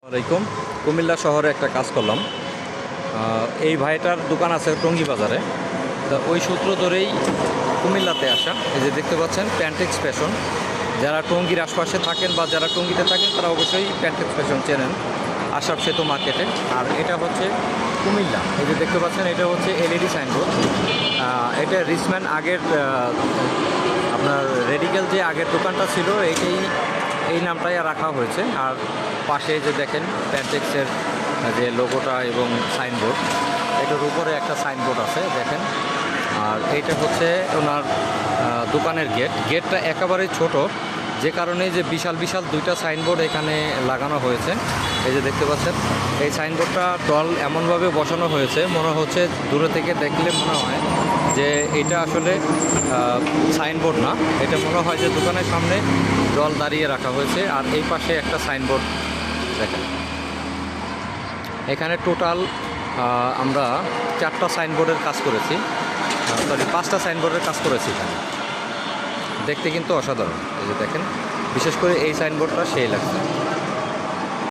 আলাইকুম। কুমিল্লা শহরে একটা কাজ করলাম। এই ভাইটার দোকান আছে টঙ্গী বাজারে। তা ওই সূত্র ধরেই কুমিল্লাতে আসা। এই যে দেখতে পাচ্ছেন প্যান্টেক্স ফ্যাশন। যারা টঙ্গীর আশপাশে থাকেন বা যারা টঙ্গীতে থাকেন তারা অবশ্যই প্যান্টেক্স ফ্যাশন চেনেন আশরাফ সেতু মার্কেটে। আর এটা হচ্ছে কুমিল্লা। এই যে দেখতে পাচ্ছেন এটা হচ্ছে এলইডি সাইনবোর্ড। এটা রিসম্যান আগের আপনার রেডিকেল যে আগের দোকানটা ছিল এই নামটাই রাখা হয়েছে। আর পাশে যে দেখেন প্যান্টেক্সের যে লোগোটা এবং সাইনবোর্ড, এটার উপরে একটা সাইনবোর্ড আছে দেখেন। আর এইটা হচ্ছে ওনার দোকানের গেটটা একেবারেই ছোট, যে কারণে যে বিশাল বিশাল দুইটা সাইনবোর্ড এখানে লাগানো হয়েছে। এই যে দেখতে পাচ্ছেন এই সাইনবোর্ডটা টল এমনভাবে বসানো হয়েছে, মনে হচ্ছে দূরে থেকে দেখলে মনে হয় যে এটা আসলে সাইনবোর্ড না, এটা মনে হয় যে দোকানের সামনে জল দাঁড়িয়ে রাখা হয়েছে। আর এই পাশে একটা সাইনবোর্ড দেখেন। এখানে টোটাল আমরা 4টা সাইনবোর্ডের কাজ করেছি, 5টা সাইনবোর্ডের কাজ করেছি এখানে। দেখতে কিন্তু অসাধারণ। এই যে দেখেন, বিশেষ করে এই সাইনবোর্ডটা সেই লাগছে।